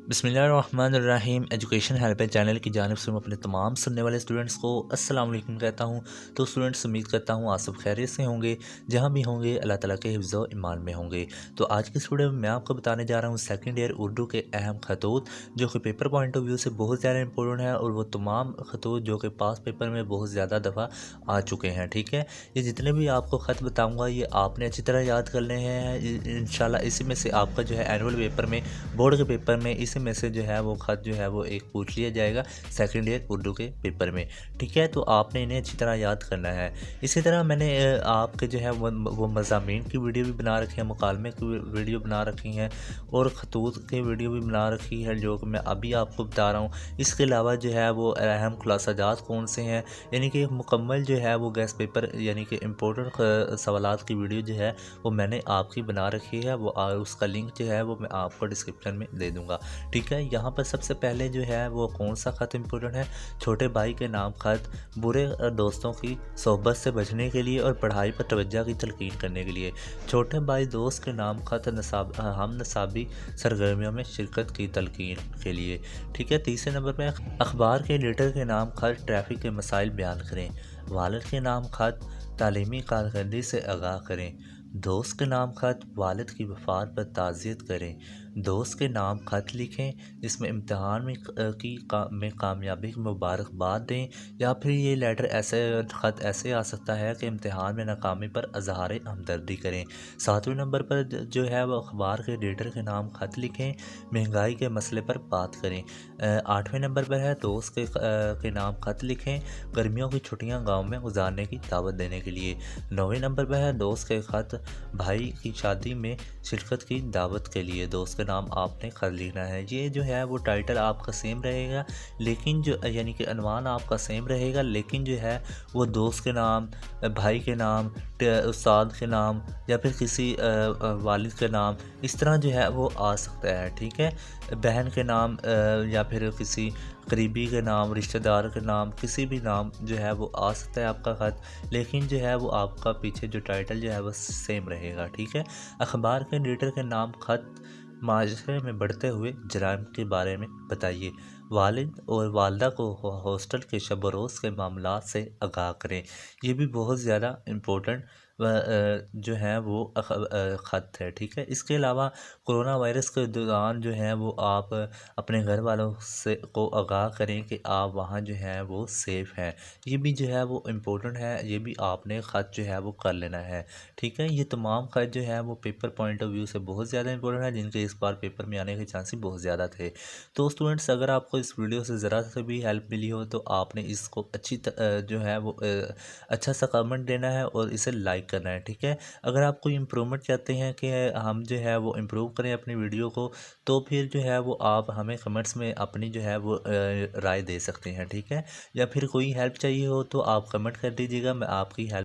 बिस्मिल्लाहिर्रहमानिर्रहीम। Education help channel की जानिब से मैं अपने तमाम सुनने वाले स्टूडेंट्स को अस्सलाम वालेकुम कहता हूँ। तो स्टूडेंट्स, उम्मीद करता हूँ आप सब खैरियत से होंगे, जहाँ भी होंगे अल्लाह ताला के हिफ्ज़ व ईमान में होंगे। तो आज की इस वीडियो में मैं आपको बताने जा रहा हूँ सेकंड ईयर उर्दू के अहम खतूत, जो कि पेपर पॉइंट ऑफ व्यू से बहुत ज़्यादा इंपॉर्टेंट है, और वो तमाम खतूत जो कि पास पेपर में बहुत ज़्यादा दफ़ा आ चुके हैं। ठीक है, ये जितने भी आपको ख़त बताऊँगा ये आपने अच्छी तरह याद करने हैं। इंशाल्लाह इसी में से आपका जो है एनुअल पेपर में, बोर्ड के पेपर में, इसी में से जो है वो ख़त जो है वो एक पूछ लिया जाएगा सेकंड ईयर उर्दू के पेपर में। ठीक है, तो आपने इन्हें अच्छी तरह याद करना है। इसी तरह मैंने आपके जो है वो मज़ामीन की वीडियो भी बना रखी है, मुकालमे की वीडियो बना रखी हैं, और खतूत की वीडियो भी बना रखी है, जो कि मैं अभी आपको बता रहा हूँ। इसके अलावा जो है वो अहम खुलासाजात कौन से हैं, यानी कि मुकम्मल जो है वो गेस्ट पेपर यानी कि इम्पोर्टेंट सवालात की वीडियो जो है वो मैंने आपकी बना रखी है। वो उसका लिंक जो है वो मैं आपको डिस्क्रिप्शन में दे दूँगा। ठीक है, यहाँ पर सबसे पहले जो है वो कौन सा ख़त इम्पोर्टेंट है, छोटे भाई के नाम ख़त बुरे दोस्तों की सोहबत से बचने के लिए और पढ़ाई पर तवज्जो की तलकीन करने के लिए। छोटे भाई दोस्त के नाम ख़त हम नसाबी सरगर्मियों में शिरकत की तलकीन के लिए। ठीक है, तीसरे नंबर पर अखबार के एडिटर के नाम ख़त ट्रैफिक के मसाइल बयान करें। वालिद के नाम ख़त तालीमी कारकर्दगी से आगाह करें। दोस्त के नाम ख़त वालिद की वफ़ात पर ताज़ियत करें। दोस्त के नाम ख़त लिखें जिसमें इम्तिहान में कामयाबी की मुबारकबाद दें, या फिर ये लेटर ऐसे ख़त ऐसे आ सकता है कि इम्तिहान में नाकामी पर इज़हार हमदर्दी करें। सातवें नंबर पर जो है वो अखबार के एडिटर के नाम ख़त लिखें, महंगाई के मसले पर बात करें। आठवें नंबर पर है दोस्त के नाम ख़त लिखें, गर्मियों की छुट्टियां गांव में गुजारने की दावत देने के लिए। नौवें नंबर पर है दोस्त के ख़त भाई की शादी में शिरकत की दावत के लिए। दोस्त का नाम आपने ख़त लिखना है। ये जो है वो टाइटल आपका सेम रहेगा, लेकिन जो यानी कि अनवान आपका सेम रहेगा, लेकिन जो है वो दोस्त के नाम, भाई के नाम, उस्ताद के नाम, या फिर किसी वालिद के नाम, इस तरह जो है वो आ सकता है। ठीक है, बहन के नाम या फिर किसी करीबी के नाम, रिश्तेदार के नाम, किसी भी नाम जो है वो आ सकता है आपका ख़त, लेकिन जो है वो आपका पीछे जो टाइटल जो है वो सेम रहेगा। ठीक है, अखबार के एडिटर के नाम ख़त माशरे में बढ़ते हुए जराइम के बारे में बताइए। वालिद और वालदा को हॉस्टल के शब व रोज़ के मामलात से आगाह करें। ये भी बहुत ज़्यादा इम्पोर्टेंट जो है वो ख़त है। ठीक है, इसके अलावा कोरोना वायरस के दौरान जो है वो आप अपने घर वालों से को आगाह करें कि आप वहाँ जो है वो सेफ़ हैं। ये भी जो है वो इम्पोर्टेंट है, ये भी आपने ख़त जो है वो कर लेना है। ठीक है, ये तमाम ख़त जो है वो पेपर पॉइंट ऑफ व्यू से बहुत ज़्यादा इंपॉर्टेंट है, जिनके इस बार पेपर में आने के चांसेस बहुत ज़्यादा थे। तो स्टूडेंट्स, अगर आपको इस वीडियो से ज़रा से भी हेल्प मिली हो तो आपने इसको जो है वो अच्छा सा कमेंट देना है और इसे लाइक करना है। ठीक है, अगर आप कोई इम्प्रूवमेंट चाहते हैं कि हम जो है वो इम्प्रूव करें अपनी वीडियो को, तो फिर जो है वो आप हमें कमेंट्स में अपनी जो है वो राय दे सकते हैं। ठीक है, या फिर कोई हेल्प चाहिए हो तो आप कमेंट कर दीजिएगा, मैं आपकी हेल्प